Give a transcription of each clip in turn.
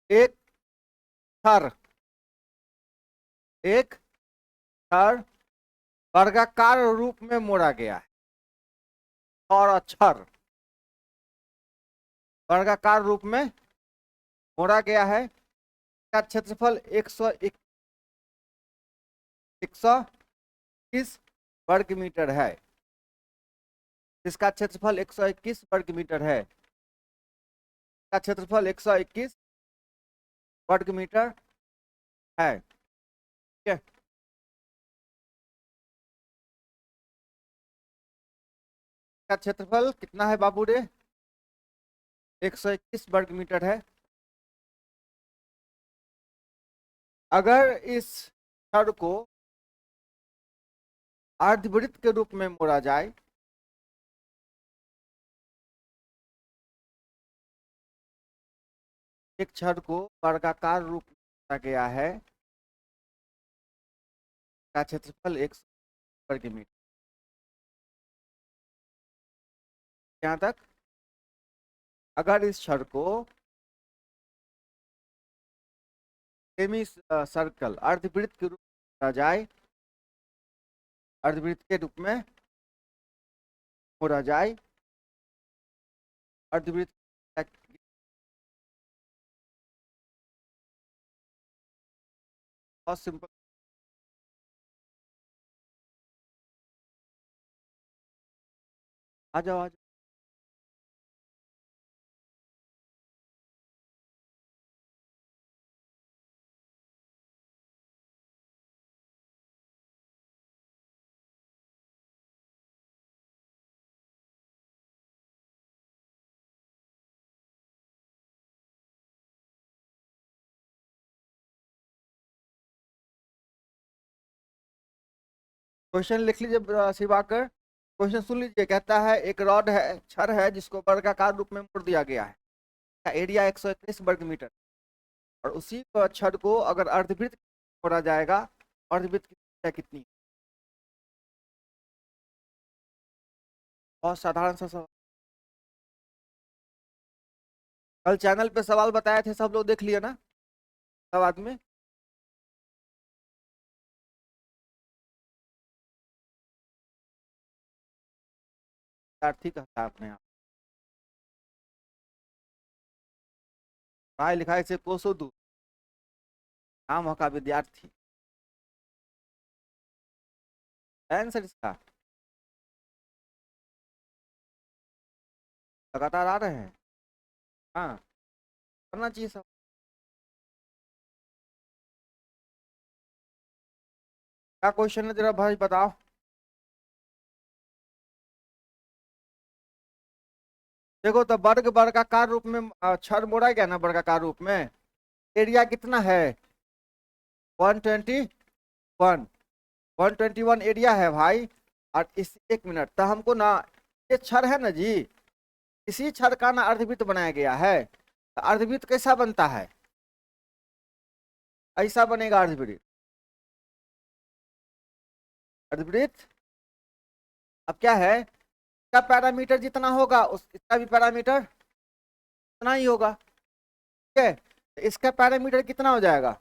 एक थर, एक थर वर्गाकार रूप में मोड़ा गया है। और अक्षर वर्गाकार रूप में मोड़ा गया है। का क्षेत्रफल 121 वर्ग मीटर है। इसका क्षेत्रफल 121 वर्ग मीटर है। का क्षेत्रफल 121 वर्ग मीटर है। ठीक है। का क्षेत्रफल कितना है बाबू रे? 121 वर्ग मीटर है। अगर इस छड़ को अर्धवृत्त के रूप में मोड़ा जाए, एक छड़ को वर्गाकार रूप में मोड़ा गया है, का क्षेत्रफल 100 वर्ग मीटर। यहाँ तक। अगर इस छड़ को सेमी सर्कल अर्धवृत्त के रूप में मोड़ा जाए, अर्धवृत्त के रूप में मोड़ा जाए, अर्धवृत्त बहुत सिंपल। आ जाओ आ जाओ। क्वेश्चन लिख लीजिए शिवाकर। क्वेश्चन सुन लीजिए। कहता है एक रॉड है, छड़ है, जिसको वर्गाकार रूप में मोड़ दिया गया है। का एरिया 121 वर्ग मीटर। और उसी छड़ को अगर अर्धवृत्त मोड़ा जाएगा, अर्धवृत्त की संख्या कितनी? बहुत साधारण सा सवाल। कल चैनल पे सवाल बताए थे, सब लोग देख लिया ना? सब आदमी। यार ठीक है आपने यहाँ पढ़ाई लिखाई से कोसों दूर नाम का विद्यार्थी। आंसर इसका लगातार आ रहे हैं। हाँ, करना चाहिए सब। क्या क्वेश्चन है जरा भाई बताओ। देखो तो वर्गाकार रूप में छड़ मोड़ा गया ना वर्गाकार रूप में। एरिया कितना है? 121। 121 एरिया है भाई। और इस एक मिनट तो हमको ना, ये छड़ है ना जी, इसी छड़ का ना अर्धवृत्त बनाया गया है। तो अर्धवृत्त कैसा बनता है? ऐसा बनेगा अर्धवृत्त। अर्धवृत्त अब क्या है, इसका पैरामीटर जितना होगा उस इसका भी पैरामीटर उतना ही होगा। ठीक है। तो इसका पैरामीटर कितना हो जाएगा?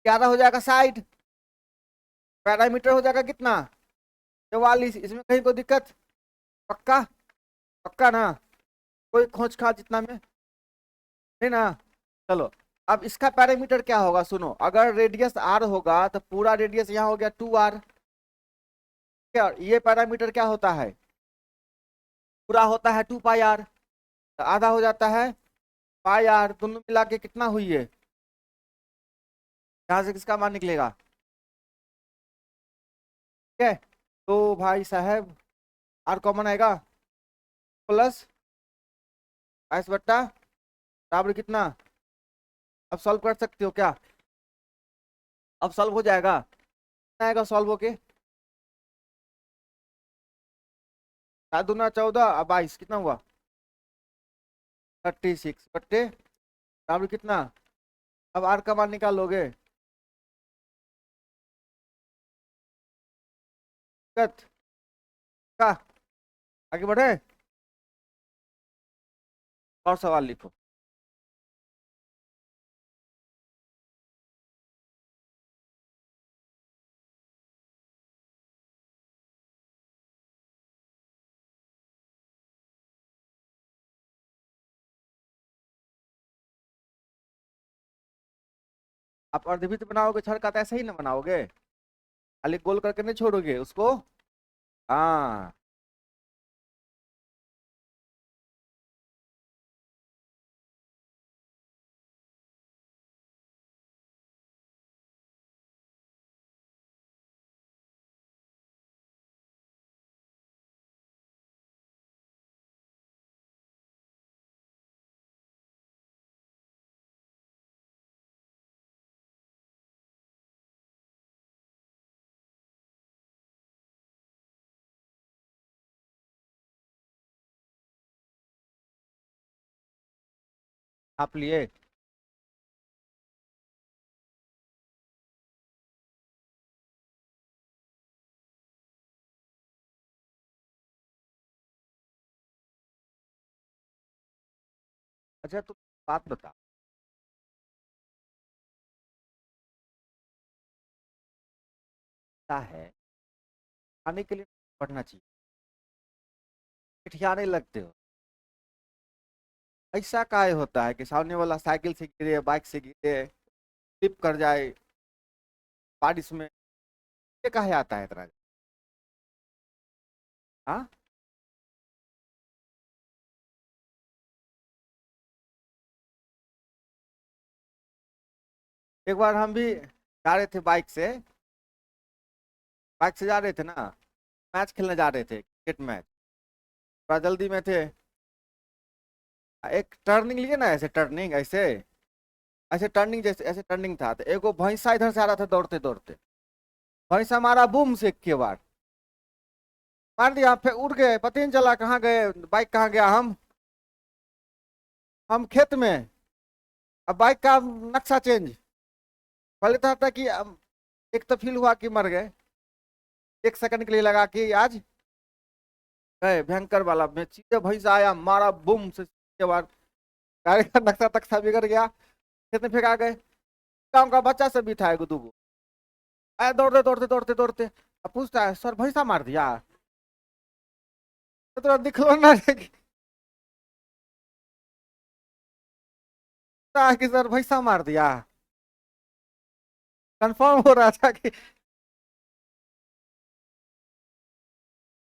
11 हो जाएगा 60। पैरामीटर हो जाएगा कितना? 44। इसमें कहीं कोई दिक्कत? पक्का? पक्का ना? कोई खोज खा जितना में नहीं ना? चलो। अब इसका पैरामीटर क्या होगा सुनो। अगर रेडियस आर होगा तो पूरा रेडियस यहाँ हो गया 2r। ये पैरामीटर क्या होता है? पूरा होता है 2 पाई आर। तो आधा हो जाता है पाई आर। दोनों मिला के कितना हुई है? यहाँ से किसका मान निकलेगा? ठीक है। तो भाई साहब आर कॉमन आएगा, प्लस एस बट्टा बराबर कितना? अब सॉल्व कर सकते हो क्या? अब सॉल्व हो जाएगा? कितना आएगा सॉल्व होके? 7 दूना 14 और 22 कितना हुआ? 36 बट्टे बराबर कितना? अब आर का मान निकालोगे? दिक्कत का? आगे बढ़े और सवाल लिखो। आप अर्धवृत्त बनाओगे छड़ का तो ऐसे ही ना बनाओगे, खाली गोल करके नहीं छोड़ोगे उसको। हाँ। आप लिए। अच्छा तो बात बता, क्या है खाने के लिए पढ़ना चाहिए, ठिठियाने लगते हो। ऐसा काय होता है कि सामने वाला साइकिल से गिरे, बाइक से गिरे, स्लिप कर जाए बारिश में, ये काहे आता है इतना। हाँ। एक बार हम भी जा रहे थे बाइक से, बाइक से जा रहे थे ना, मैच खेलने जा रहे थे, क्रिकेट मैच। थोड़ा जल्दी में थे, एक टर्निंग लिए ना, ऐसे टर्निंग ऐसे, ऐसे टर्निंग जैसे ऐसे टर्निंग था, तो एगो भैंसा इधर से आ रहा था दौड़ते दौड़ते, भैंसा मारा बूम से एक के बार, मार दिया, फिर उड़ गए, पता ही नहीं चला कहाँ गए, बाइक कहाँ गया। हम खेत में, अब बाइक का नक्शा चेंज। पहले था कि एक तो फील हुआ कि मर गए, एक सेकंड के लिए लगा कि आज गए, भयंकर वाला में सीधे भैंसा आया, मारा बूम से के बाद गाड़ी का नक्शा तक्शा बिगड़ गया, खेत में फेंका गए। गाँव का बच्चा सब भी था एगो दूगो, आया दौड़ते दौड़ते दौड़ते दौड़ते, अब पूछता है सर भैंसा मार दिया, तो तोरा दिखलो ना रे कि सर भैंसा मार दिया। कंफर्म हो रहा था कि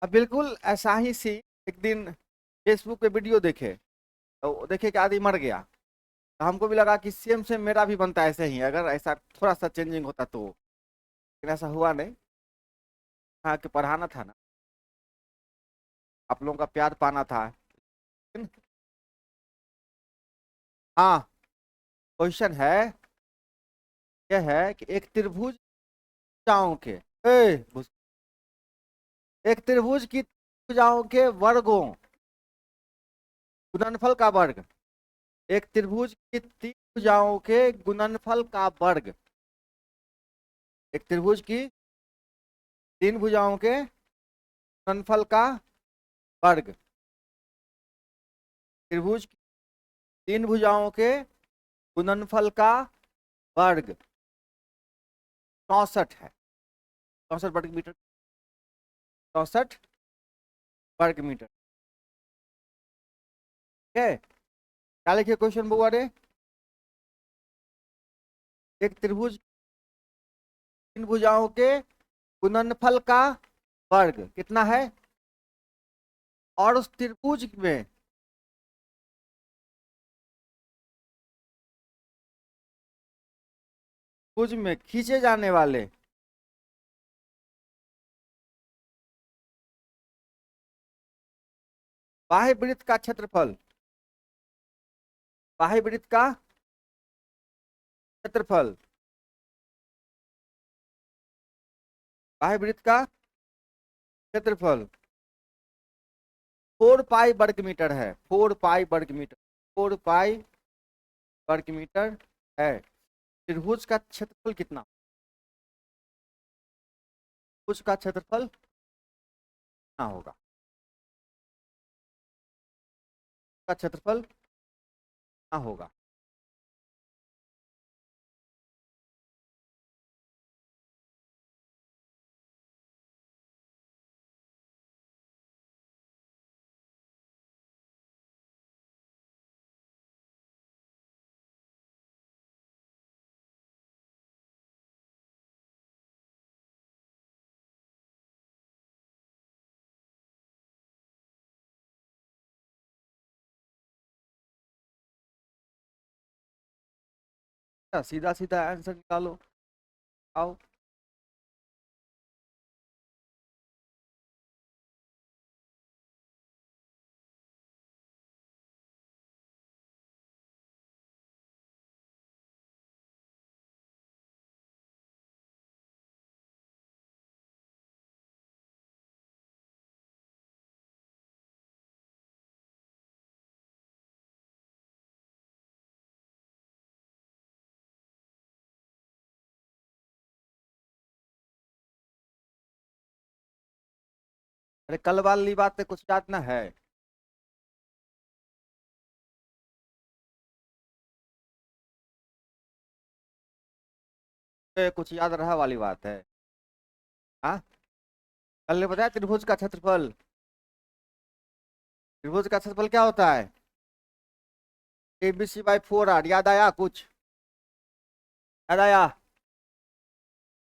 अब बिल्कुल ऐसा ही सी। एक दिन फेसबुक पे वीडियो देखे, तो देखे कि आदमी मर गया, तो हमको भी लगा कि सेम सेम मेरा भी बनता है ऐसे ही, अगर ऐसा थोड़ा सा चेंजिंग होता तो, लेकिन ऐसा हुआ नहीं। हाँ कि पढ़ाना था ना, आप लोगों का प्यार पाना था। हाँ, क्वेश्चन है, यह है कि एक त्रिभुज भुजाओं के, एक त्रिभुज की भुजाओं के वर्गों, गुणनफल का वर्ग, एक त्रिभुज की तीन भुजाओं के गुणनफल का वर्ग, एक त्रिभुज की तीन भुजाओं के गुणनफल का वर्ग, त्रिभुज की तीन भुजाओं के गुणनफल का वर्ग 64 है, 64 वर्ग मीटर, 64 वर्ग मीटर। ठीक है, क्या लिखे क्वेश्चन बुआ रे, एक त्रिभुज तीन भुजाओं के गुणनफल का वर्ग कितना है, और उस त्रिभुज में त्रिभुज में खींचे जाने वाले बाह्य वृत्त का क्षेत्रफल, बाह्य वृत्त का क्षेत्रफल, बाह्य वृत्त का क्षेत्रफल 4 पाई वर्ग मीटर है, 4 पाई वर्ग मीटर, 4 पाई वर्ग मीटर है। त्रिभुज का क्षेत्रफल कितना, त्रिभुज का क्षेत्रफल कितना होगा, का क्षेत्रफल कितना होगा। सीधा सीधा आंसर निकालो। आओ। अरे कल वाली बात पे कुछ याद ना है? कुछ याद रहा वाली बात है? हाँ। कल ने बताया त्रिभुज का क्षेत्रफल। त्रिभुज का क्षेत्रफल क्या होता है? ABC/4R। याद आया कुछ? याद आया?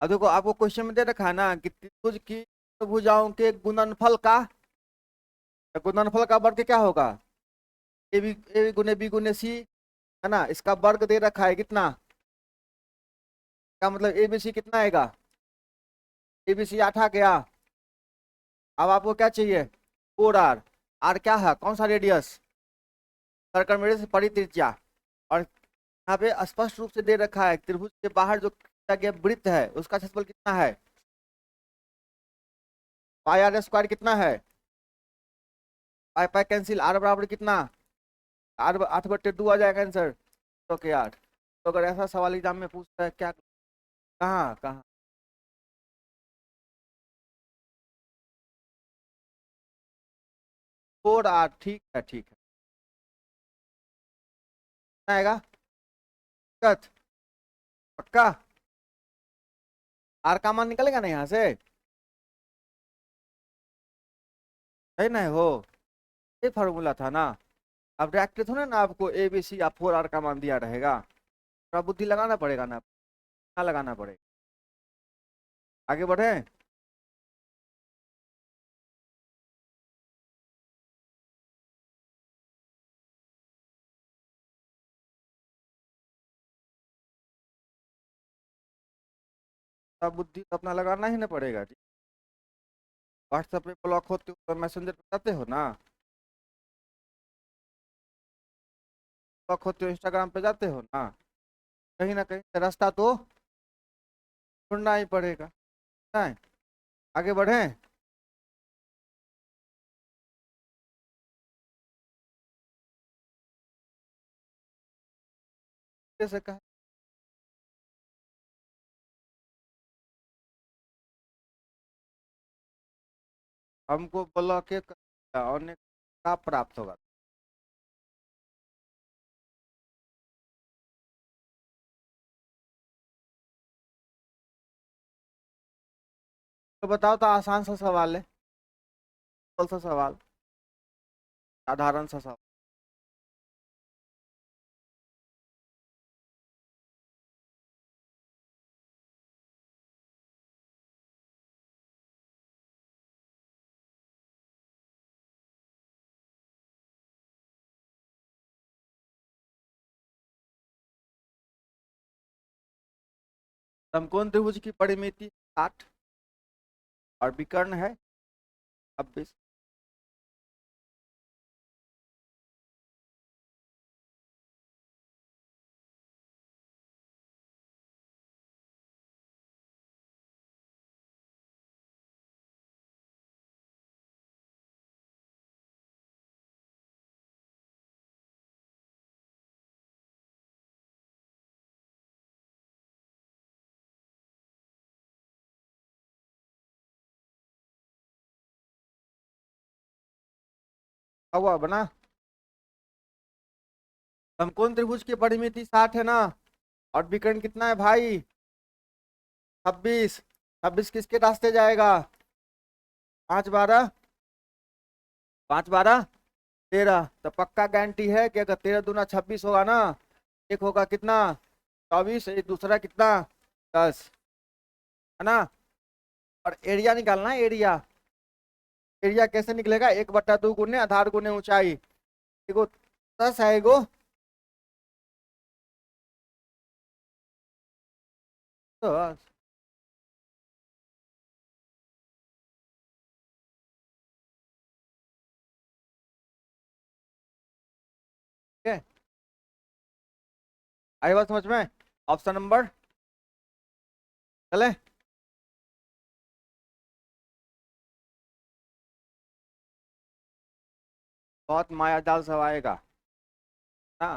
अब देखो आपको क्वेश्चन में दे रखा है ना कि त्रिभुज की भुजाओं के गुणनफल का वर्ग क्या होगा? ए गुने बी गुने सी, है ना? इसका वर्ग दे रखा है कितना? का मतलब ABC कितना आएगा? ABC 8 आ गया। अब आपको क्या चाहिए? 4R। आर क्या है, कौन सा रेडियस? सर्कल में से परित्रिज्या। और यहाँ पे स्पष्ट रूप से दे रखा है त्रिभुज के बाहर जो खींचा गया वृत्त है उसका क्षेत्रफल कितना है? πr² कितना है? पाई पाई कैंसिल, आर बराबर कितना? आर 8/2 आ जाएगा आंसर। तो क्या यार, तो अगर ऐसा सवाल एग्जाम में पूछता है क्या? कहाँ कहाँ? 4R, ठीक है ठीक है। कितना आएगा? कत पक्का? आर का मान निकलेगा ना यहाँ से? है ना हो? ये फॉर्मूला था ना। अब डायरेक्ट थोड़ा ना आपको ABC या 4R का मान दिया रहेगा। थोड़ा बुद्धि लगाना पड़ेगा ना, ना लगाना पड़ेगा। आगे बढ़े। तब बुद्धि तो अपना लगाना ही ना पड़ेगा। व्हाट्सएप पे ब्लॉक होते हो तो मैसेंजर पे जाते हो ना? ब्लॉक होते हो इंस्टाग्राम पे जाते हो ना कहीं से रास्ता तो ढूंढना ही पड़ेगा। नहीं? आगे बढ़े। कैसे कहा? हमको ब्लॉक होने का प्राप्त होगा। तो बताओ, तो आसान सा सवाल है, कौन सा सवाल, साधारण सा सवाल। समकोण त्रिभुज की परिमिति 60 और विकर्ण है 26। हुआ बना। समकोण त्रिभुज की परिमिति 60 है ना, और विकर्ण कितना है भाई? 26। 26 किसके रास्ते जाएगा? 5 12, 5 12 13। तो पक्का गारंटी है कि अगर 13 दूना 26 होगा ना, एक होगा कितना? 24, एक दूसरा कितना? 10, है ना? और एरिया निकालना है, एरिया। एरिया कैसे निकलेगा? 1/2 गुने आधार गुने ऊंचाई। देखो 10 है एगो, तो ठीक है, आई बात समझ में? ऑप्शन नंबर चले। बहुत मायाजाल सब आएगा ना,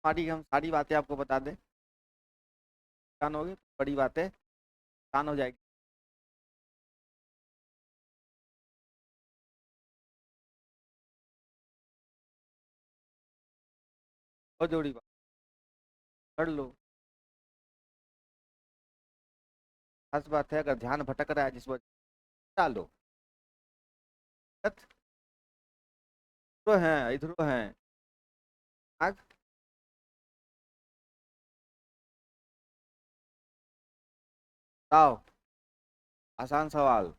हम सारी बातें आपको बता दें, आसान होगी, बड़ी बातें आसान हो जाएगी। बहुत जरूरी बात, पढ़ लो। खास बात है, अगर ध्यान भटक रहा है जिस वजह डालो, तो है इधर है आग। बताओ, आसान सवाल,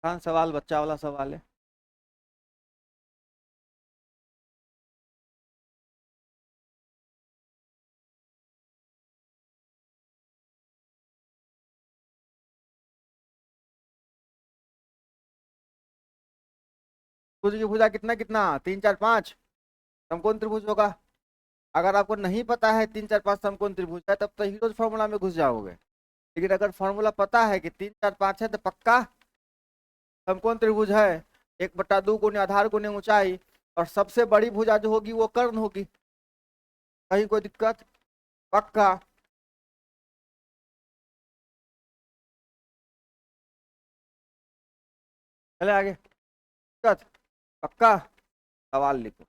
आसान सवाल, बच्चा वाला सवाल है। त्रिभुज की भुजा कितना कितना, 3 4 5 समकोण त्रिभुज होगा। अगर आपको नहीं पता है 3 4 5 समकोण त्रिभुज है, तब तो हीरोज फॉर्मूला में घुस जाओगे। लेकिन अगर फॉर्मूला पता है कि 3 4 5 है, तो पक्का समकोण त्रिभुज है। 1/2 गुने आधार गुने ऊंचाई, और सबसे बड़ी भुजा जो होगी वो कर्ण होगी। कहीं कोई दिक्कत? पक्का। चले आगे, दिक्कत? पक्का। सवाल लिखो।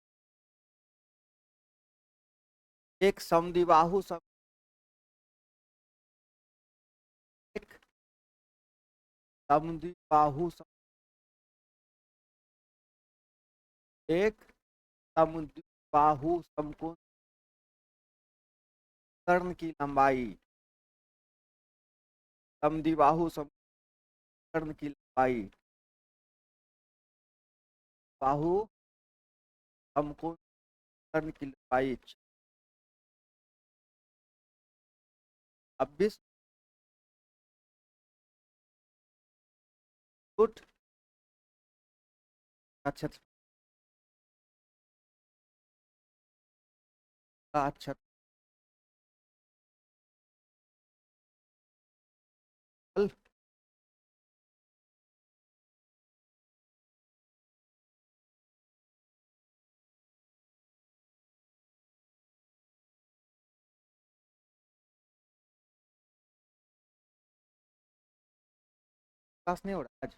एक समद्विबाहु एक समद्विबाहु एक समद्विबाहु समकोण कर्ण की लंबाई, समद्विबाहु कर्ण की लंबाई, बाहु समकोण कर्ण की लंबाई 26 फुट। अच्छा अच्छा, चल पास नहीं हो रहा आज।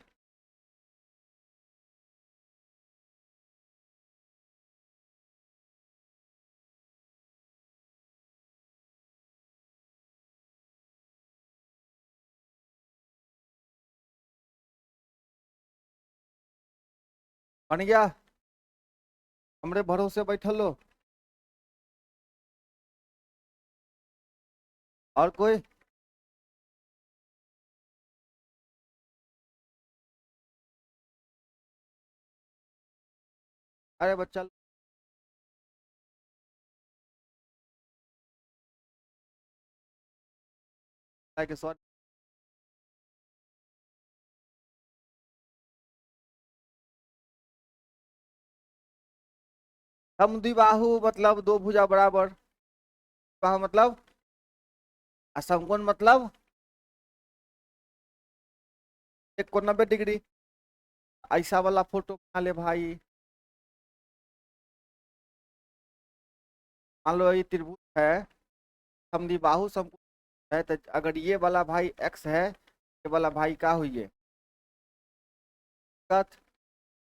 बन गया, हमरे भरोसे बैठल लो। और कोई? अरे बच्चा के सॉरी, समद्विबाहु मतलब दो भुजा बराबर, बाहु मतलब असमकोण मतलब एक को 90 डिग्री। ऐसा वाला फोटो बना ले भाई। मान लो ये त्रिभुज है, समद्विबाहु समकोण है, तो अगर ये वाला भाई एक्स है, ये वाला भाई का हुई है, दिक्कत?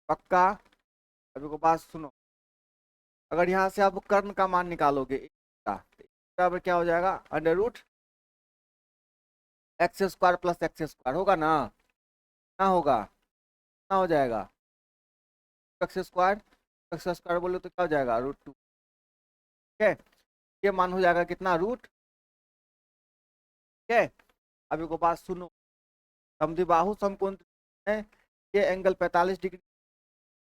पक्का। अभी को बात सुनो, अगर यहाँ से आप कर्ण का मान निकालोगे का, तो बराबर क्या हो जाएगा, √x² + x² होगा ना? ना होगा, ना हो जाएगा। x² बोलो तो क्या हो जाएगा, √2। ठीक है, ये मान हो जाएगा कितना, रूट। ठीक है, अभी को बात सुनो, समद्विबाहु समकोण है, ये एंगल 45 डिग्री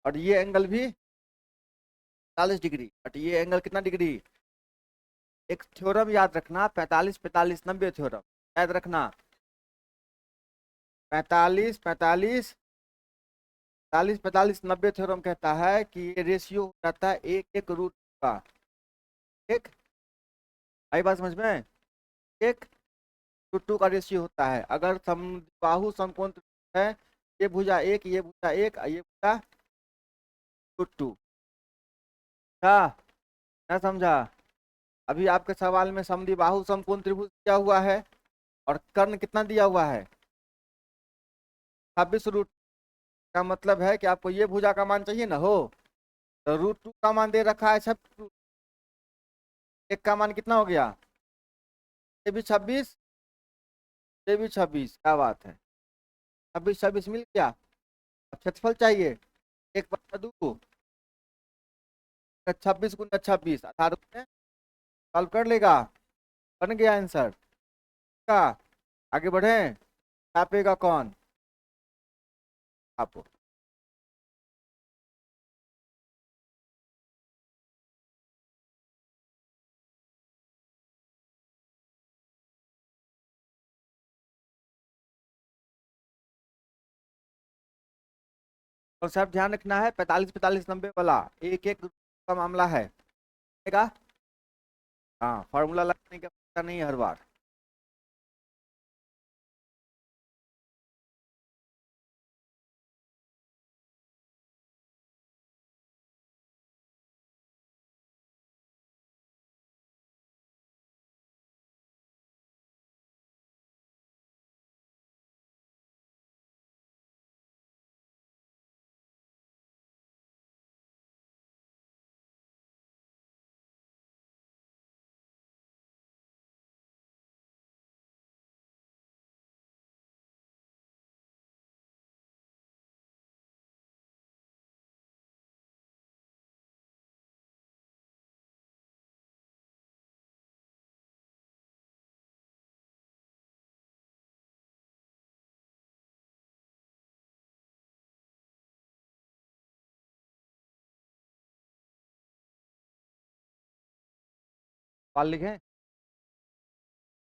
और ये एंगल भी 40 डिग्री, बट ये एंगल कितना डिग्री? एक थ्योरम याद रखना, 45 45 90 थ्योरम याद रखना। 45 45 45 45 90 थ्योरम कहता है कि ये रेशियो हो जाता है एक एक रूट का। एक आई बात समझ में? एक रूट टू का रेशियो होता है। अगर बाहु समकोण त्रिभुज है, ये भुजा एक, ये भुजा एक, ये भुजा रूट टू। क्या समझा? अभी आपके सवाल में समद्विबाहु समकोण त्रिभुज दिया हुआ है और कर्ण कितना दिया हुआ है? 26 रूट। का मतलब है कि आपको ये भुजा का मान चाहिए ना हो, तो रूट टू का मान दे रखा है 26। एक का मान कितना हो गया? ये भी 26, ये भी 26। क्या बात है, 26 26 मिल गया। अब क्षेत्रफल चाहिए, 1/2, 26 × 26 18 में सॉल्व कर लेगा। बन गया आंसर का। आगे बढ़े, छापेगा कौन? आपको। और सब ध्यान रखना है, 45 45 90 वाला एक एक का मामला है। ठीक है? हाँ, फॉर्मूला लगाने का पता नहीं है हर बार। सवाल लिखें,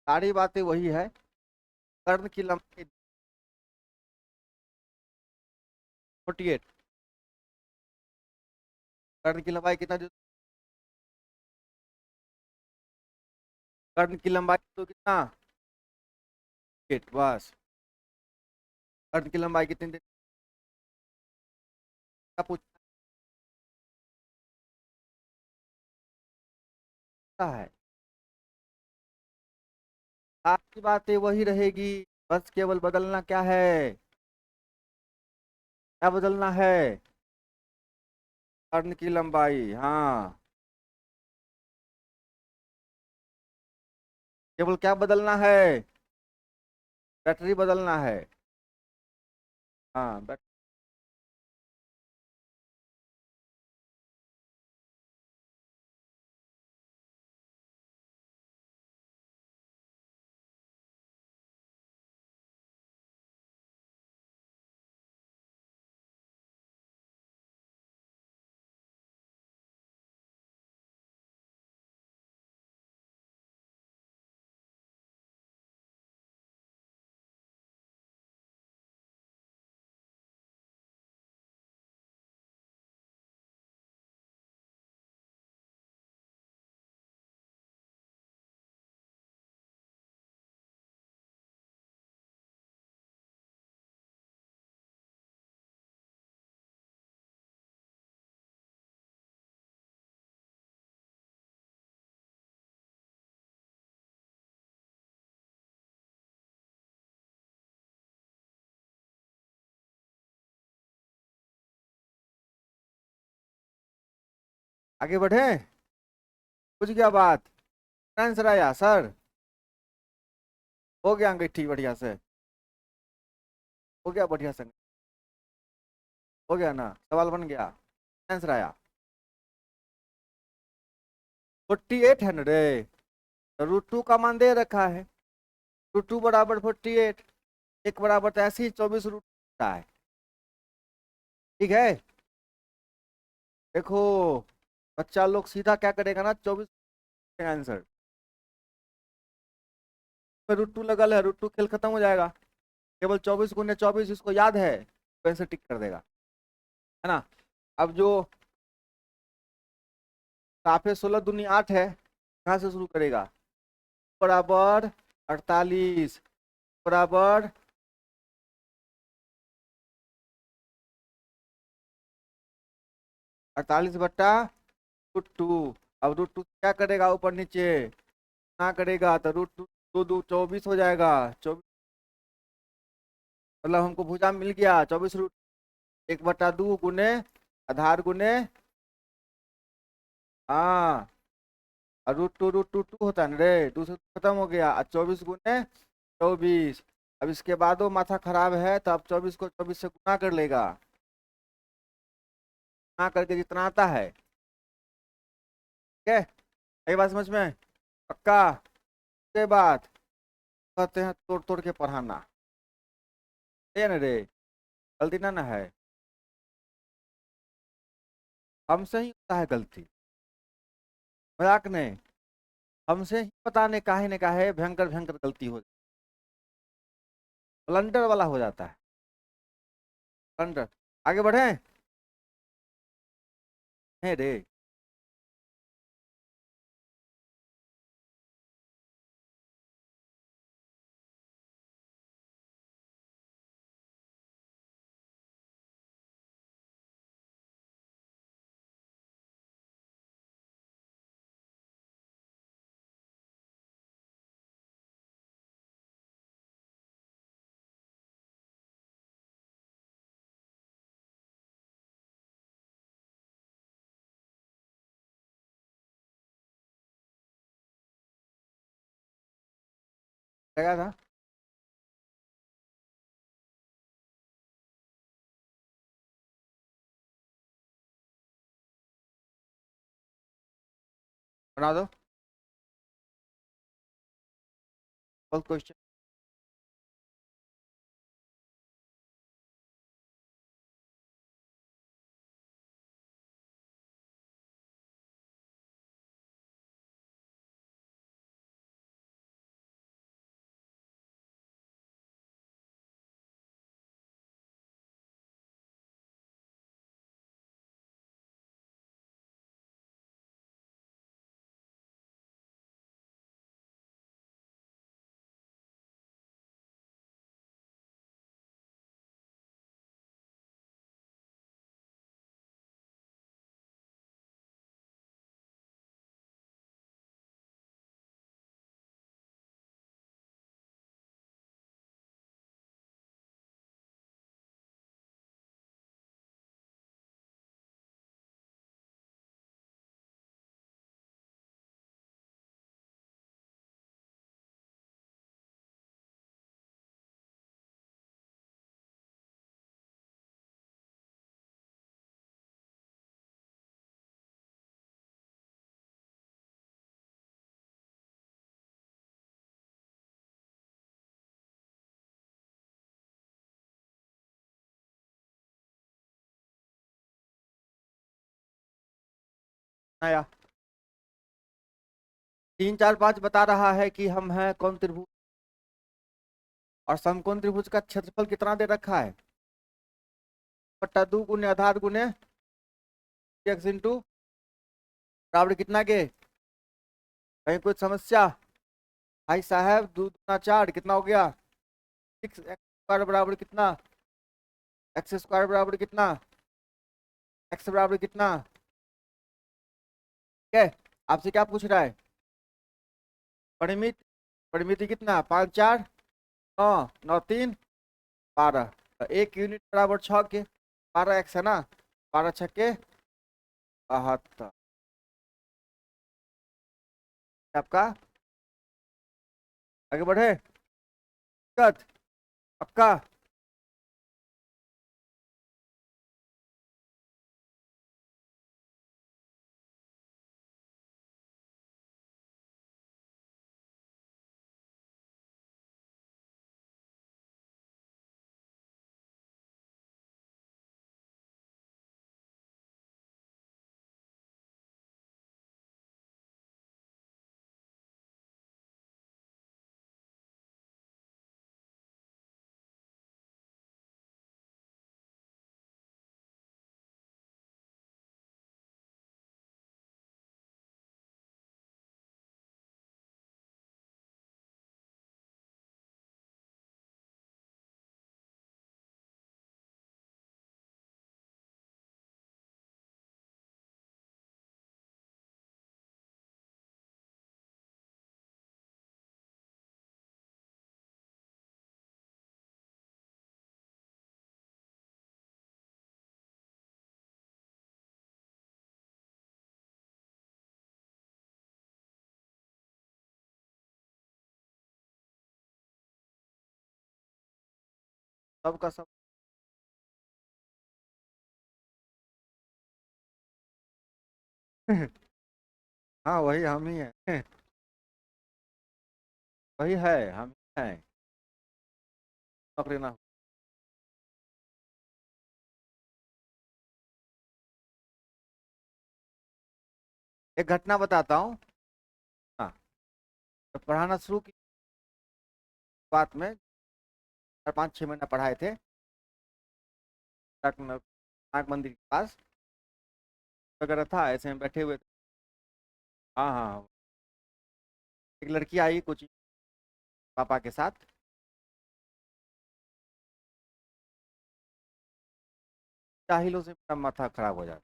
सारी बातें वही है। कर्ण की लंबाई 48। कर्ण की लंबाई कितना कर्ण की लंबाई तो कितना? 8 बस। कर्ण की लंबाई कितनी क्या पूछता है? सारी बातें वही रहेगी, बस केवल बदलना क्या है? क्या बदलना है? कर्ण की लंबाई, हाँ। केवल क्या बदलना है? बैटरी बदलना है। हाँ, आगे बढ़े। कुछ क्या बात? आंसर आया सर? हो गया अंगीठी बढ़िया से? हो गया बढ़िया से? हो गया ना? सवाल बन गया, आंसर आया। 48 है ना रे? रूट टू का मान दे रखा है, रूट टू बराबर 48। एक बराबर तो ऐसे ही 24 रूट होता है। ठीक है, देखो बच्चा लोग सीधा क्या करेगा ना, 24 आंसर। √2 लगल है, √2 खेल खत्म हो जाएगा। केवल 24 × 24 इसको याद है, तो आंसर टिक कर देगा, है ना। अब जो साफे 16 × 8 है, कहाँ से शुरू करेगा? बराबर 48 बराबर 48/√2। अब √2 क्या करेगा, ऊपर नीचे ना करेगा तो √2 दो दो 24 हो जाएगा। 24 मतलब हमको भुजा मिल गया 24√1/2 गुने आधार गुने, हाँ, और √2 होता है ना रे, 2 से खत्म हो गया, और 24 × 24। अब इसके बाद वो माथा खराब है, तो अब 24 को 24 से गुना कर लेगा, गुना करके जितना आता है, ठीक है। एक बात समझ में, पक्का। के बाद कहते हैं तोड़ तोड़ के पढ़ाना, है ना रे, गलती ना ना है, हमसे ही होता है गलती, मजाक नहीं। हमसे ही पता नहीं काहे न काहे भयंकर भयंकर गलती हो, ब्लंडर वाला हो जाता है, ब्लंडर। आगे बढ़े, है रे। लगा था, बना दो, बहुत क्वेश्चन। आया 3 4 5 बता रहा है कि हम हैं कौन त्रिभुज, और समकोण त्रिभुज का क्षेत्रफल कितना दे रखा है, 2 गुने आधार गुने x इंटू बराबर कितना के, कहीं कुछ समस्या? भाई साहब 2 × 4 कितना हो गया, 6x² बराबर कितना, x² बराबर कितना, x बराबर कितना, ठीक है। आपसे क्या पूछ रहा है, परिमित, परिमिति कितना, 5 4 9 9 3 12, तो 1 यूनिट बराबर 6 के 12x है ना, 12 × 6 = 72 आपका। आगे बढ़े, दिक्कत आपका। सबका सब। हाँ वही हम ही हैं। वही है, हम ही हैं। नौकरी ना। एक घटना बताता हूँ। हाँ, जब पढ़ाना शुरू की बात में 4 5 6 महीना पढ़ाए थे नाग मंदिर के पास वगैरह था, ऐसे में बैठे हुए थे। हाँ हाँ हाँ। एक लड़की आई कोचिंग पापा के साथ। जाहिलों से मेरा माथा खराब हो जाता।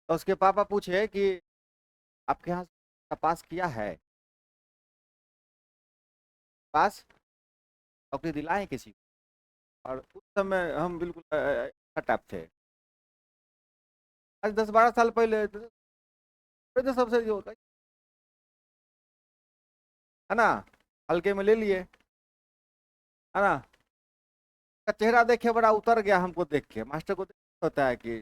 तो उसके पापा पूछे कि आपके यहाँ से पास किया है, पास नौकरी दिलाएं किसी को। और उस समय हम बिल्कुल टाइप थे। आज 10 12 साल पहले तो सबसे जो होता है ना, हल्के में ले लिए, है ना। का चेहरा देखे बड़ा उतर गया हमको देख के, मास्टर को देख के होता है कि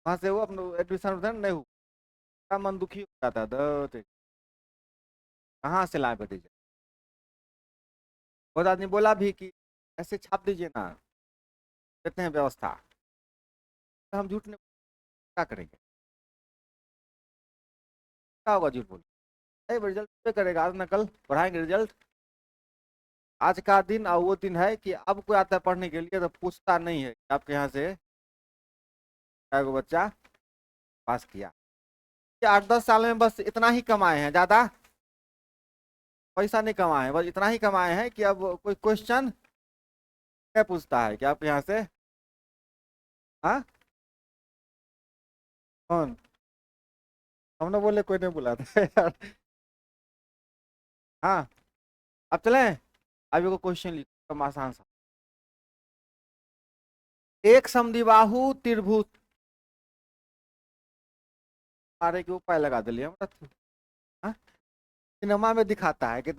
वहां से वो अपना एडमिशन नहीं हुआ। मन दुखी हो जाता है, दर्द कहाँ से ला कर दीजिए। बहुत आदमी बोला भी कि ऐसे छाप दीजिए ना, देते हैं व्यवस्था। तो हम झूठ नहीं, क्या करेंगे, क्या होगा झूठ बोल। रिजल्ट पे करेगा, आज न कल पढ़ाएंगे रिजल्ट। आज का दिन और वो दिन है कि अब कोई आता है पढ़ने के लिए तो पूछता नहीं है कि आपके यहाँ से क्या को बच्चा पास किया। ये 8 10 साल में बस इतना ही कमाए हैं, ज्यादा पैसा नहीं कमाए हैं, बस इतना ही कमाए हैं कि अब कोई क्वेश्चन क्या पूछता है कि आपके यहाँ से। हाँ, कौन? हमने बोले कोई नहीं बुलाता है यार। हाँ, अब चलें। अब ये क्वेश्चन लिखो तुम आसान सा। एक समद्विबाहु त्रिभुज, मारे के उपाय लगा दिलिए मतलब। हाँ, सिनेमा में दिखाता है कि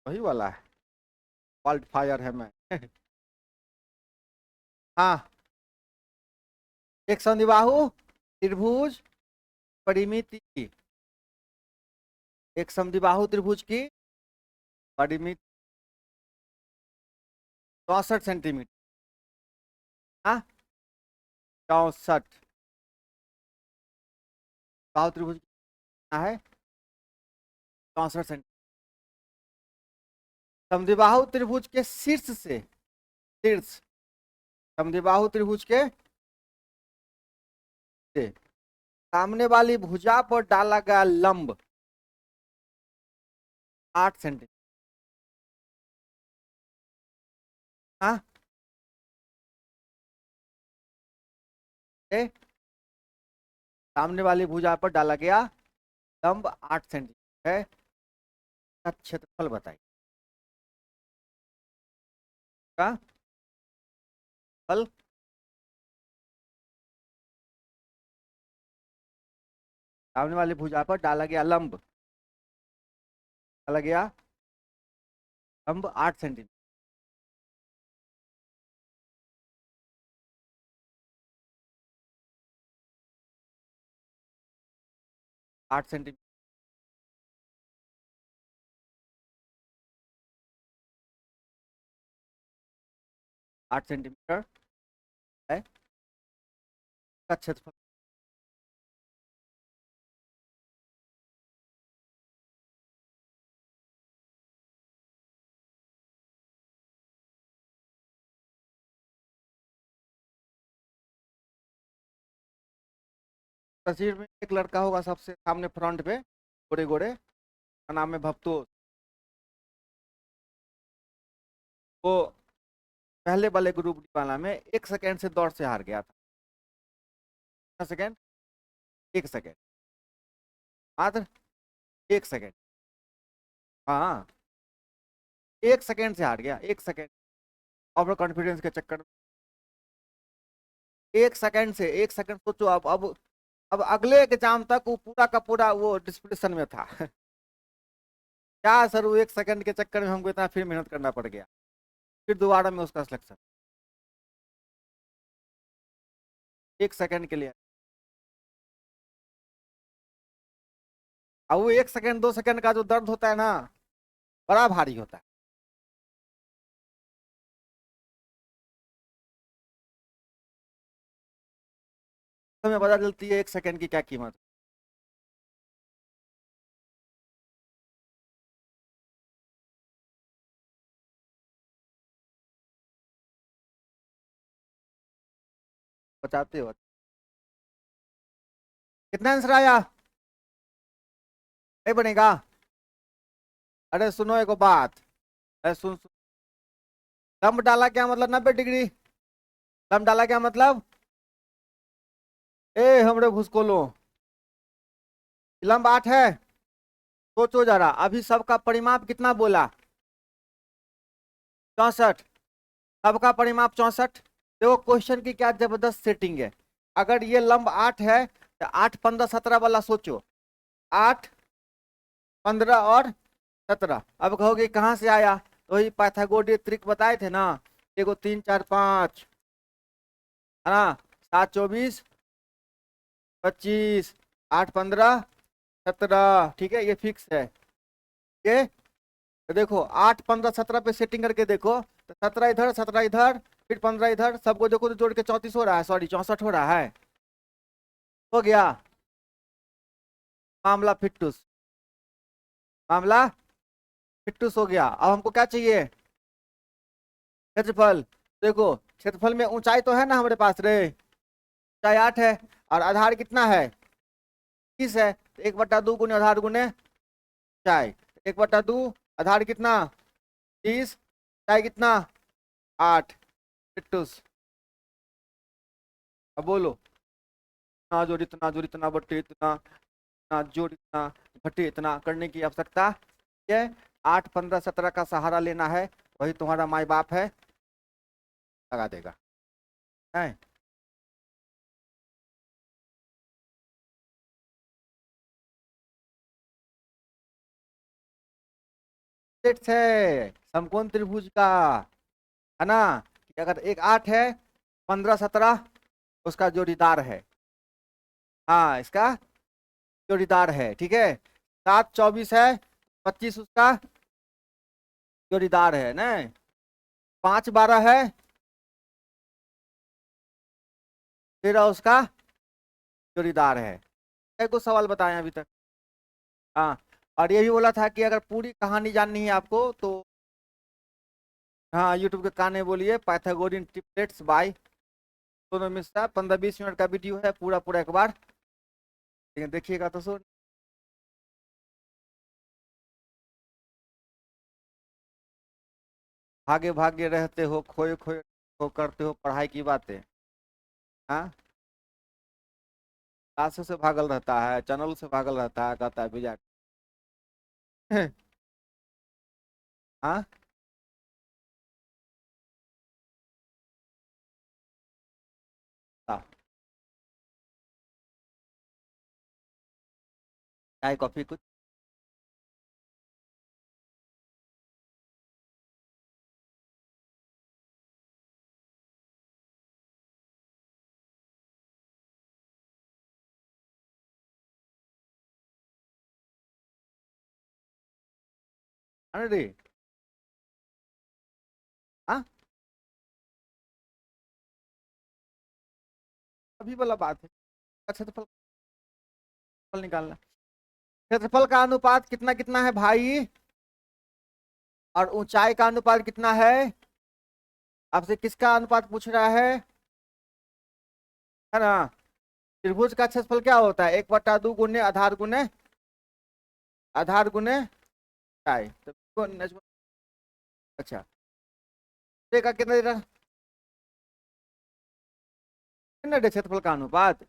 वही वाला है, वाइल्ड फायर है मैं। हाँ, एक समद्विबाहु त्रिभुज परिमिति की, एक समद्विबाहु त्रिभुज की परिमिति 64 सेंटीमीटर। हाँ, 64। बाहु त्रिभुज कितना है? 64 सेंटीमीटर। समद्विबाहु त्रिभुज के शीर्ष से, शीर्ष समद्विबाहु त्रिभुज के से सामने वाली भुजा पर डाला गया लंब 8 सेंटीमीटर। हाँ, सामने वाली भुजा पर डाला गया लंब 8 सेंटीमीटर है। का क्षेत्रफल बताइए। का फल, सामने वाली भुजा पर डाला गया लंब, डाला गया लंब 8 सेंटीमीटर। 8 सेंटीमीटर। 8 सेंटीमीटर है का क्षेत्रफल। तस्वीर में एक लड़का होगा सबसे सामने फ्रंट पे, गोरे गोरे, का नाम है भप्तो। वो पहले वाले ग्रुप डी वाला में 1 सेकेंड से दौड़ से हार गया था। कितना सेकेंड? 1 सेकेंड, मात्र 1 सेकेंड। हाँ, 1 सेकेंड से हार गया, 1 सेकेंड। ओवर कॉन्फिडेंस के चक्कर में 1 सेकंड से 1 सेकंड सोचो। अब अगले एग्जाम तक वो पूरा का पूरा वो डिस्प्रेशन में था। क्या सर, वो 1 सेकंड के चक्कर में हमको इतना फिर मेहनत करना पड़ गया, फिर दोबारा में उसका सिलेक्शन 1 सेकंड के लिए। अब वो 1 सेकंड 2 सेकंड का जो दर्द होता है ना, बड़ा भारी होता है। हमें पता चलती है 1 सेकंड की क्या कीमत। बचाते हो। कितना आंसर आया? नहीं बनेगा। अरे सुनो एक बात। अरे सुन। लंब डाला क्या मतलब 90 डिग्री? लंब डाला क्या मतलब? ए हमरे भूसकोलो, लंब 8 है। सोचो जरा, अभी सबका परिमाप कितना बोला? 64। सबका परिमाप 64। देखो क्वेश्चन की क्या जबरदस्त सेटिंग है। अगर ये लंब 8 है तो 8 15 17 वाला सोचो। 8 15 और 17। अब कहोगे कहाँ से आया? तो वही पाइथागोरस ट्रिक बताए थे ना। देखो 3 4 5 है ना, 7 24 25, 8 15 17। ठीक है, ये फिक्स है। ये तो देखो 8 15 17 पे सेटिंग करके देखो, तो 17 इधर 17 इधर फिर 15 इधर, सबको देखो तो जोड़ के 34 हो रहा है, सॉरी 64 हो रहा है। हो गया मामला फिट्टूस। मामला फिट्टूस हो गया। अब हमको क्या चाहिए? क्षेत्रफल। देखो क्षेत्रफल में ऊंचाई तो है ना हमारे पास रे, ऊंचाई 8 है और आधार कितना है? 30 है। तो 1/2 गुने आधार गुने ऊंचाई। 1/2 आधार कितना? 30, ऊंचाई कितना? 8। फिट्टूस। अब बोलो। इतना जोड़ इतना जोड़ इतना बट्टे इतना, इतना जोड़ इतना घटे इतना करने की आवश्यकता है? 8 15 17 का सहारा लेना है, वही तुम्हारा माई बाप है, लगा देगा है। सेट है समकोण त्रिभुज का, है ना। कि अगर एक 8 है, 15 17 उसका जोड़ीदार है। हाँ इसका जोड़ीदार है, ठीक है। 7 24 है, 25 उसका जोड़ीदार है ना। 5 12 है, 13 उसका जोड़ीदार है। कुछ सवाल बताएं अभी तक। हाँ, और ये भी बोला था कि अगर पूरी कहानी जाननी है आपको तो हाँ यूट्यूब के काने बोलिए Pythagorean triplets by Sonu Mishra. 15 20 minute का वीडियो है, पूरा पूरा एक बार लेकिन देखिएगा तो सुन। भागे भागे रहते हो, खोए खोए हो करते हो पढ़ाई की बातें। हाँ, क्लासों से भागल रहता है, चैनल से भागल रहता है, कहता है भेजा। हाँ, चाय कॉफी कुछ? अरे हाँ, अभी वाला बात है। क्षेत्रफल निकालना। क्षेत्रफल का अनुपात कितना कितना है भाई? और ऊंचाई का अनुपात कितना है? आपसे किसका अनुपात पूछ रहा है ना। त्रिभुज का क्षेत्रफल क्या होता है? 1/2 गुने आधार गुने आधार गुने ऊंचाई। अच्छा, का कितना दे रहा है क्षेत्रफल का अनुपात?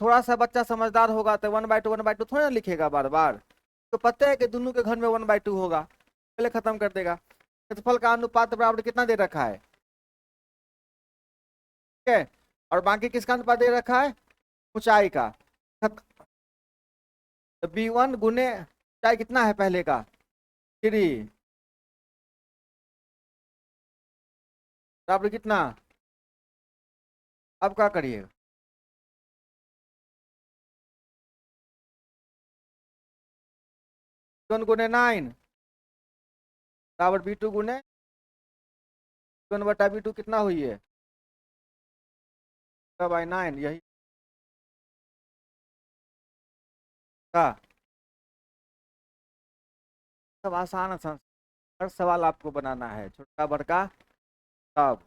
थोड़ा सा बच्चा समझदार होगा तो 1/2 थोड़ा ना लिखेगा बार बार। तो पता है कि दोनों के घर में 1/2 होगा, पहले खत्म कर देगा। क्षेत्रफल का अनुपात बराबर कितना दे रखा है? है। और बाकी किसका अनुपात दे रखा है, ऊंचाई का। तो B1 गुने ऊंचाई कितना है पहले का, 3, बराबर कितना। अब क्या करिएगा, 1 गुने 9 बराबर B2 गुने 1 बटा B2 कितना हुई है, बाई 9, यही का। सब आसान आसान, हर सवाल आपको बनाना है, छोटा बड़का सब।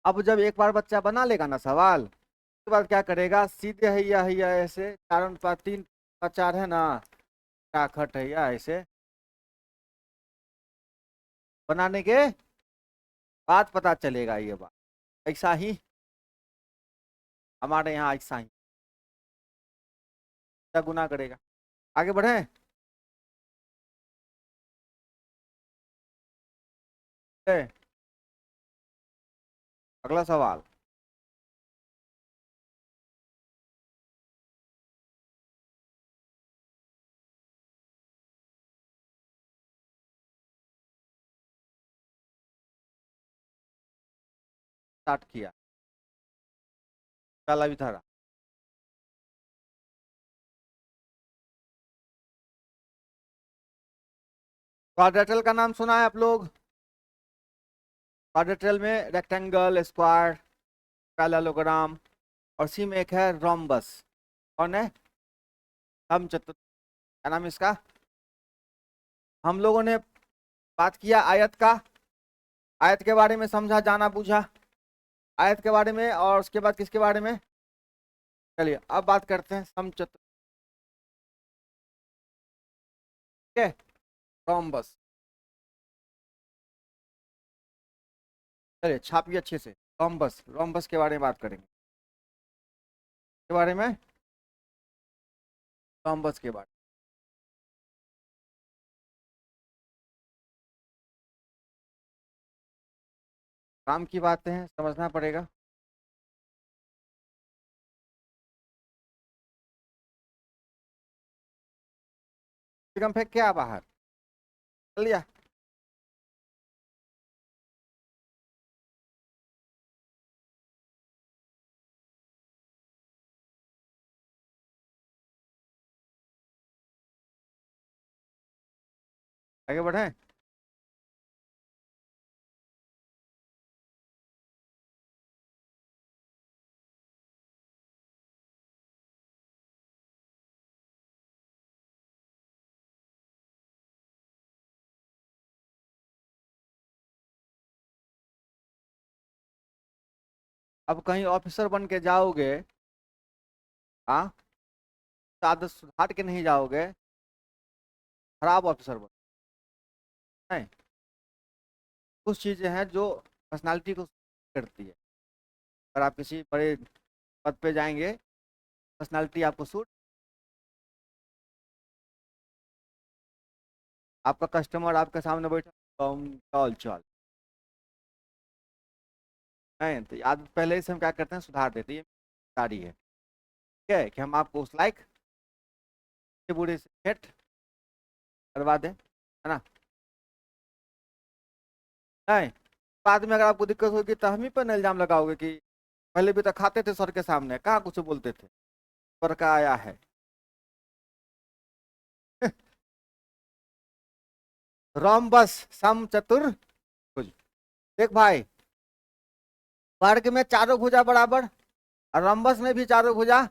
अब जब एक बार बच्चा बना लेगा ना सवाल, उसके बाद क्या करेगा, सीधे हैया ऐसे 4 3 4 है ना, खट हैया ऐसे बनाने के बाद पता चलेगा ये बात। ऐसा ही हमारे यहाँ ऐसा ही गुना करेगा। आगे बढ़े। अगला सवाल, स्टार्ट किया, पहला भी था। क्वाड्रेटल का नाम सुना है आप लोग, क्वाड्रेटल में रेक्टेंगल, स्क्वायर, पैरेललोग्राम, और सी में एक है रोम्बस। कौन है, समचतुर, क्या नाम है इसका। हम लोगों ने बात किया आयत का, आयत के बारे में समझा, जाना बूझा आयत के बारे में, और उसके बाद किसके बारे में, चलिए अब बात करते हैं समचतुर, ठीक है, रोम्बस। चलिए छापिए अच्छे से, रोम्बस, रोम्बस के बारे में बात करेंगे, के बारे में, रोम्बस के बारे में। काम की बातें हैं, समझना पड़ेगा। चिकन फेंक क्या बाहर, चल लिया। आगे बढ़े। अब कहीं ऑफिसर बन के जाओगे, हाँ, तो आदत सुधार के नहीं जाओगे, खराब ऑफिसर बन, नहीं। कुछ चीजें हैं जो पर्सनालिटी को करती है। अगर आप किसी बड़े पद पे जाएंगे, पर्सनालिटी आपको सूट, आपका कस्टमर आपके सामने बैठा, चल चल, नहीं तो आदत पहले से हम क्या करते हैं, सुधार देते हैं, ये सारी है, ठीक है, कि हम आपको उस लायक बूढ़े से सेट करवा दें, है ना। नहीं, बाद में अगर आपको दिक्कत होगी तो हम ही पर इल्जाम लगाओगे कि पहले भी तो खाते थे सर के सामने, कहाँ कुछ बोलते थे, पर का आया है। रोम्बस, सम चतुर्भुज। देख भाई, वर्ग में चारों भुजा बराबर, और रोम्बस में भी चारों भुजा,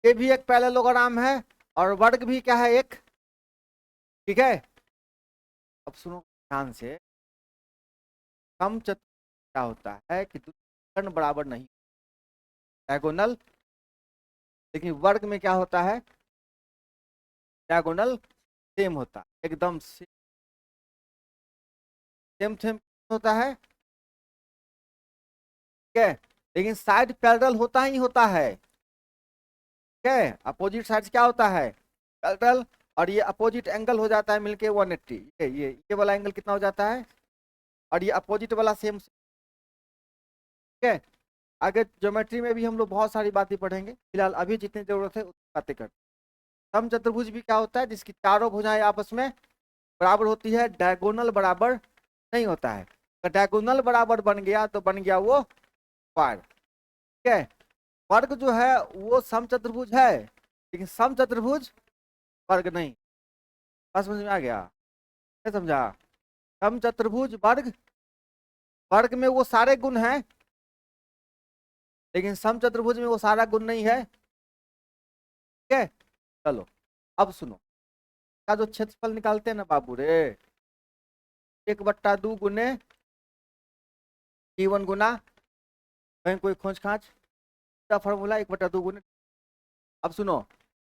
ये भी एक पैरेललोग्राम है, और वर्ग भी क्या है, एक, ठीक है। अब सुनो ध्यान से, समचतुर्भुज क्या होता है कि कर्ण बराबर नहीं, डायगोनल, लेकिन वर्ग में क्या होता है, डायगोनल सेम होता है, एकदम सेम सेम होता है, ठीक है, लेकिन साइड पैरेलल होता ही होता है, ठीक है, अपोजिट साइड क्या होता है, पैरेलल, और ये अपोजिट एंगल हो जाता है मिलके 180। ये वाला एंगल कितना हो जाता है, और ये अपोजिट वाला सेम। ठीक है, आगे ज्योमेट्री में भी हम लोग बहुत सारी बातें पढ़ेंगे, फिलहाल अभी जितनी जरूरत है उतनी बातें करते हैं। समचतुर्भुज भी क्या होता है, जिसकी चारों भुजाएं आपस में बराबर होती है, डायगोनल बराबर नहीं होता है। अगर डायगोनल बराबर बन गया तो बन गया वो स्क्वायर। ठीक है, वर्ग जो है वो समचतुर्भुज है, लेकिन समचतुर्भुज वर्ग नहीं। बस समझ में आ गया, क्या समझा, समचतुर्भुज वर्ग, वर्ग में वो सारे गुण हैं, लेकिन समचतुर्भुज में वो सारा गुण नहीं है। ठीक है, चलो अब सुनो, का जो क्षेत्रफल निकालते हैं ना बाबू रे, 1/2 गुने T1 गुना, कहीं कोई खोज खाच का फॉर्मूला 1/2 गुने। अब सुनो,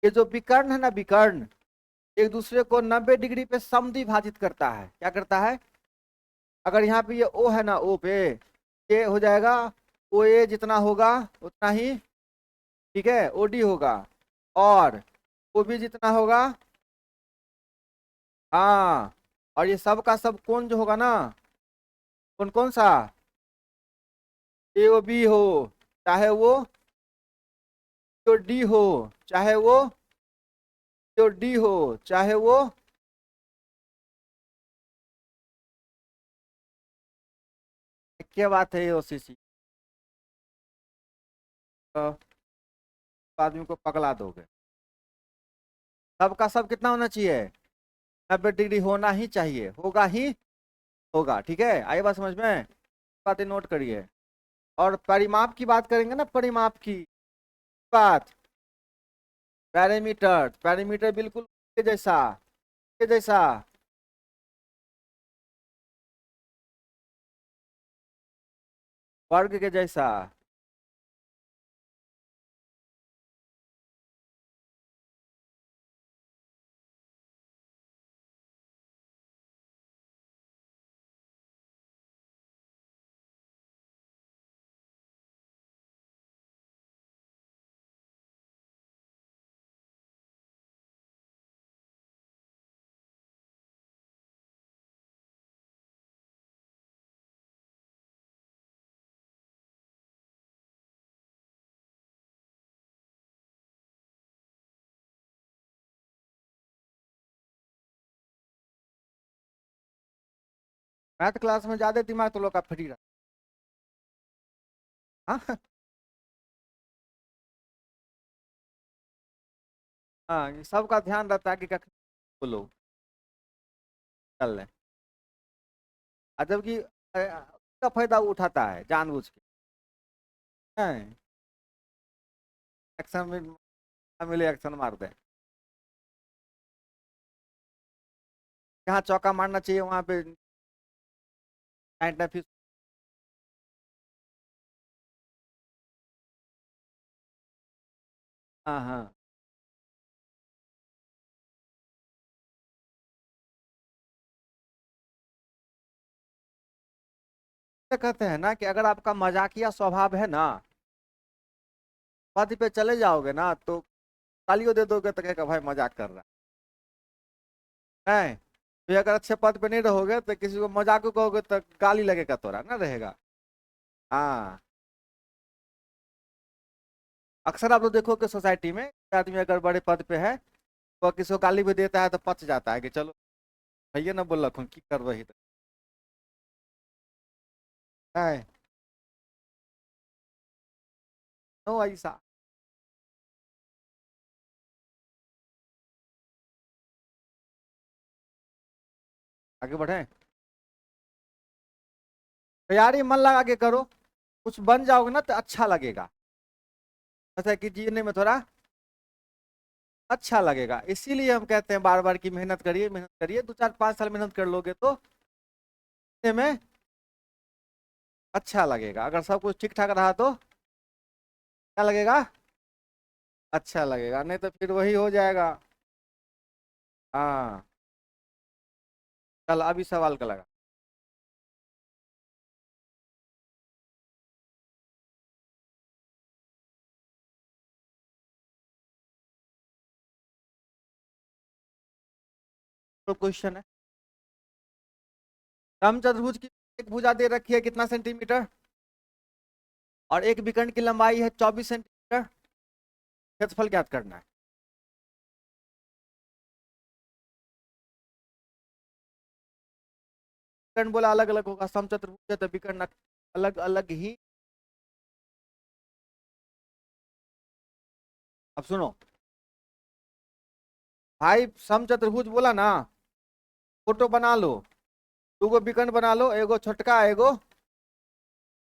ये जो विकर्ण है ना, विकर्ण एक दूसरे को 90 डिग्री पे समद्विभाजित करता है। क्या करता है, अगर यहाँ पे ये O है ना, O पे ये हो जाएगा OA जितना होगा उतना ही, ठीक है, OD होगा, और OB जितना होगा, हाँ, और ये सब का सब कोण जो होगा ना, कौन कौन सा, AOB हो, चाहे वो डी हो, चाहे वो डी हो, चाहे वो, क्या बात है ये OCC, तो आदमी को पगला दोगे। सबका सब कितना होना चाहिए, 90 डिग्री होना ही चाहिए, होगा ही होगा। ठीक है, आई बात समझ में, बातें नोट करिए। और परिमाप की बात करेंगे ना, परिमाप की बात, पैरामीटर, पैरामीटर बिल्कुल के जैसा, के जैसा, वर्ग के जैसा। मैथ क्लास में ज्यादा दिमाग तो लोग का फ्री रहा। हाँ हाँ, ये सबका ध्यान रहता है कि कख बोलो चल रहे, और जबकि उसका फायदा वो उठाता है जानबूझ के। हैं, एक्शन में मिले एक्शन मार दे, जहाँ चौका मारना चाहिए वहां पे 99 फीस। हाँ हाँ, तो कहते हैं ना कि अगर आपका मजाकिया स्वभाव है ना, पद पे चले जाओगे ना तो गालियों दे दोगे तो कहेगा भाई मजाक कर रहा है। फिर अगर अच्छे पद पे नहीं रहोगे तो किसी को मजाक कहोगे तो गाली लगेगा, तोरा ना रहेगा। हाँ, अक्सर आप लोग देखोगे सोसाइटी में, आदमी अगर बड़े पद पे है तो किसी को गाली भी देता है तो पच जाता है कि चलो भैया ना बोल रखूँ की कर रही है। नो ऐसा, आगे बढ़े, तैयारी मन लगा के करो, कुछ बन जाओगे ना तो अच्छा लगेगा, ऐसा कि जीने में थोड़ा अच्छा लगेगा। इसीलिए हम कहते हैं बार बार की मेहनत करिए, मेहनत करिए, 2 4 5 साल मेहनत कर लोगे तो में अच्छा लगेगा। अगर सब कुछ ठीक ठाक रहा तो क्या लगेगा, अच्छा लगेगा, नहीं तो फिर वही हो जाएगा। हाँ, चल अभी सवाल का लगा। तो क्वेश्चन है, समचतुर्भुज की एक भुजा दे रखी है कितना सेंटीमीटर, और एक विकर्ण की लंबाई है 24 सेंटीमीटर, क्षेत्रफल ज्ञात करना है। विकर्ण बोला अलग अलग होगा, समचतुर्भुज है तो विकर्ण अलग अलग ही। अब सुनो भाई, समचतुर्भुज बोला ना, फोटो बना लो, दूगो विकर्ण बना लो, एगो छोटका एगो,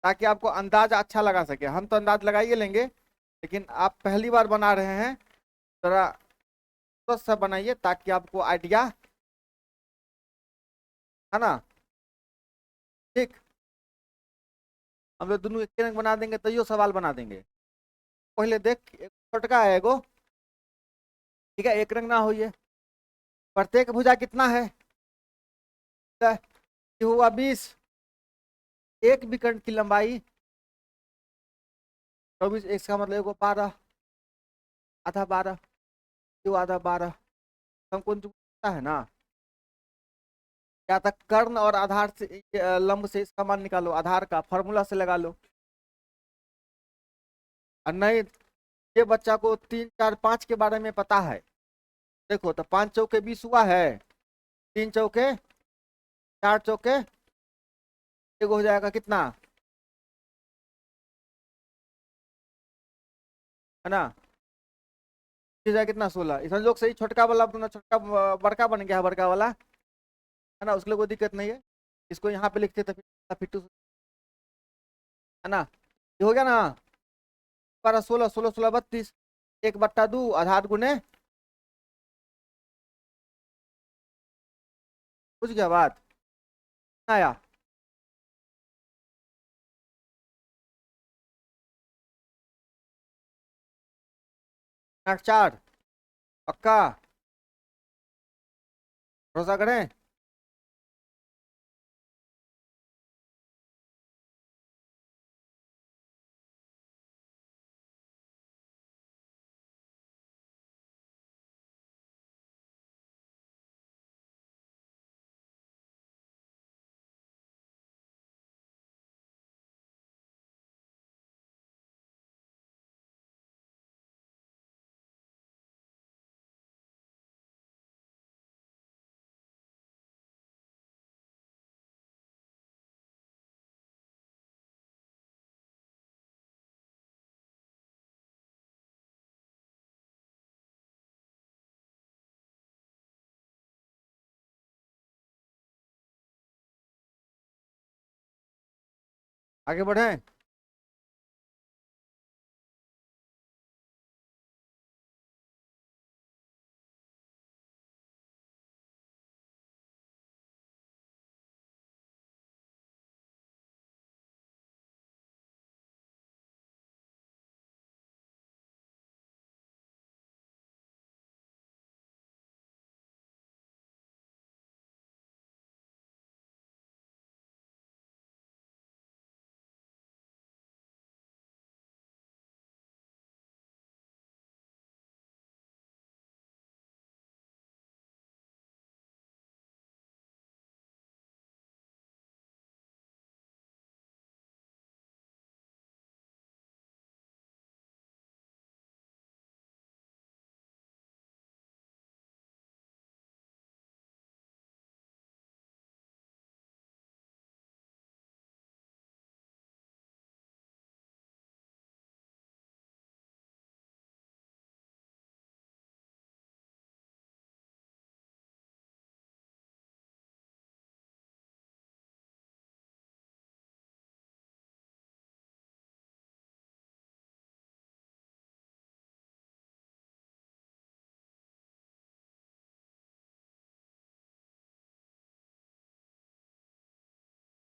ताकि आपको अंदाज अच्छा लगा सके। हम तो अंदाज लगा ही लेंगे, लेकिन आप पहली बार बना रहे हैं, जरा तो सब बनाइए ताकि आपको आइडिया, है ना। ठीक, हम लोग दोनों एक रंग बना देंगे, तो यो सवाल बना देंगे। पहले देख, एक छोटका है एगो, ठीक है, एक रंग ना होइए। प्रत्येक भुजा कितना है, ये हुआ 20, एक विकर्ण की लंबाई 24, इसका मतलब एगो 12, आधा 12, यो आधा 12, समकोण त्रिभुज है ना। या तक कर्ण और आधार से लंब से इसका मान निकालो, आधार का फॉर्मूला से लगा लो। और नहीं, ये बच्चा को 3 4 5 के बारे में पता है, देखो तो 5 चौके 20 हुआ है, 3 चौके 4 चौके, एगो हो जाएगा कितना, है ना, हो जाएगा कितना 16। इस संजोग से ही छोटका वाला अपना छोटका बड़का बन गया है, बड़का वाला, है ना, उसके लिए कोई दिक्कत नहीं है। इसको यहाँ पे लिखते तो फिर है ना, ये हो गया ना, 12 16 16 16 32, 1/2 आधार गुने, बुझ गया बात, आया। 4 पक्का, भरोसा करें। आगे बढ़े,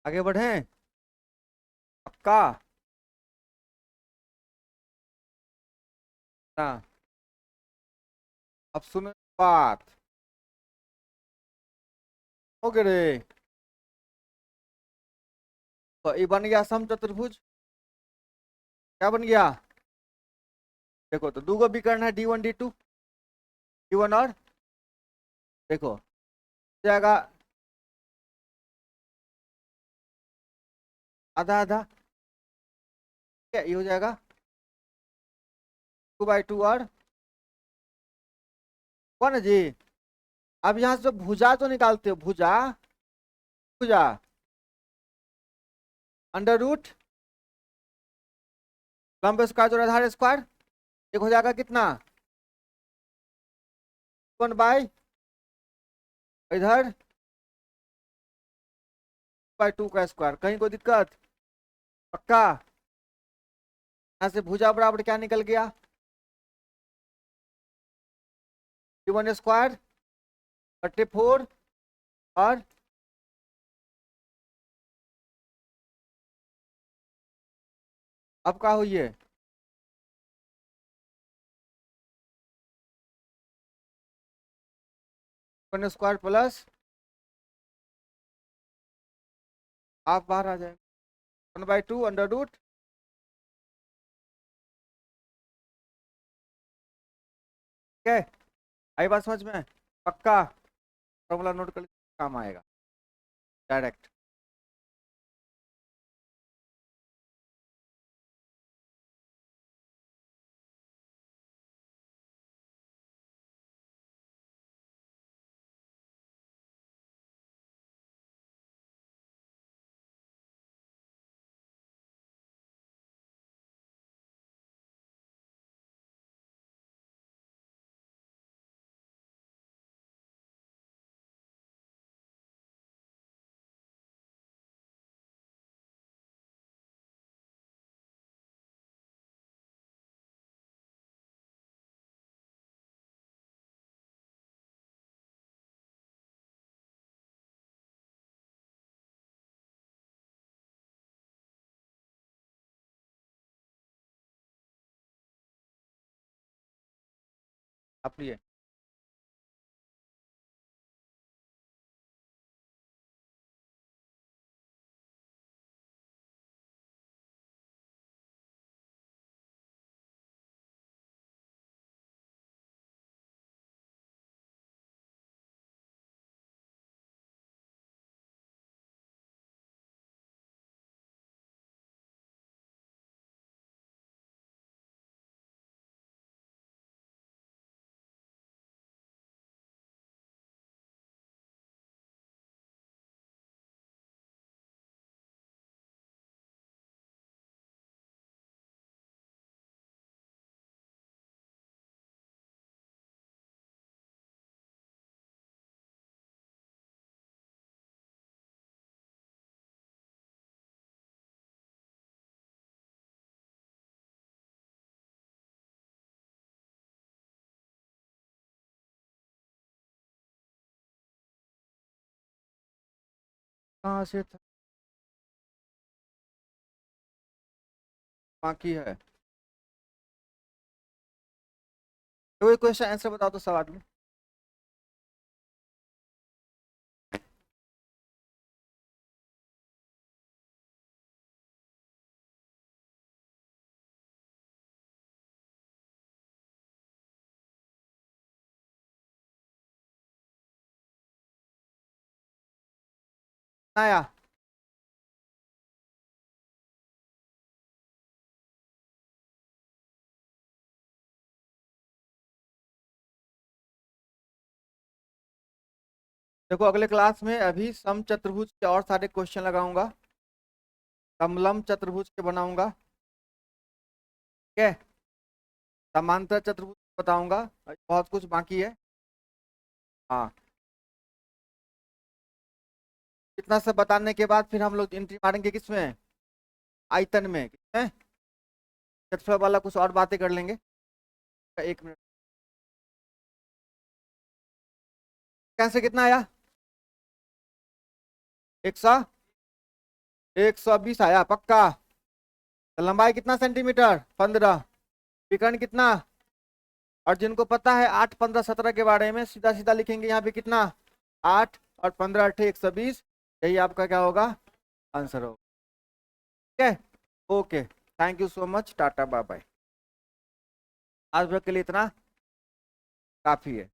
आगे बढ़े, पक्का ना। अब सुनो बात, हो गए रे, तो ये बन गया समचतुर्भुज, क्या बन गया, देखो तो दूगो विकर्ण है D1 D2, D1 और, देखो जाएगा आधा आधा, ठीक है, ये हो जाएगा 2/2 और कौन है जी। अब यहाँ से भुजा तो निकालते हो, भुजा भुजा अंडर रूट लंब स्क्वायर जोड़ आधार स्क्वायर, एक हो जाएगा कितना 1/, इधर 2/2 का स्क्वायर, कहीं कोई दिक्कत, पक्का। यहाँ से भुजा बराबर क्या निकल गया, 1 स्क्वायर 34 और अब क्या हुई है 1 स्क्वायर प्लस हाफ बाहर आ जाएगा 1/2 अंडर रूट, ठीक है। आई बात समझ में, पक्का। फॉर्मूला नोट कर काम आएगा डायरेक्ट। आप लिए कहाँ से था, बाकी है कोई क्वेश्चन आंसर बताओ तो सवाल में। आया देखो, अगले क्लास में अभी सम चतुर्भुज के और सारे क्वेश्चन लगाऊंगा, समलंब चतुर्भुज के बनाऊंगा, ठीक है, समांतर चतुर्भुज बताऊंगा, बहुत कुछ बाकी है। हाँ, इतना सब बताने के बाद फिर हम लोग एंट्री मारेंगे किसमें, आयतन में, किसमें, क्षेत्रफल वाला कुछ और बातें कर लेंगे। 1 मिनट, कैसे कितना आया 100 120 आया पक्का। तो लंबाई कितना सेंटीमीटर 15, विकर्ण कितना, और जिनको पता है 8 15 17 के बारे में सीधा सीधा लिखेंगे यहाँ पे कितना 8 और 15 8 120, यही आपका क्या होगा आंसर होगा, ठीक है। Okay, thank you so much, tata bye bye. आज भर के लिए इतना काफी है।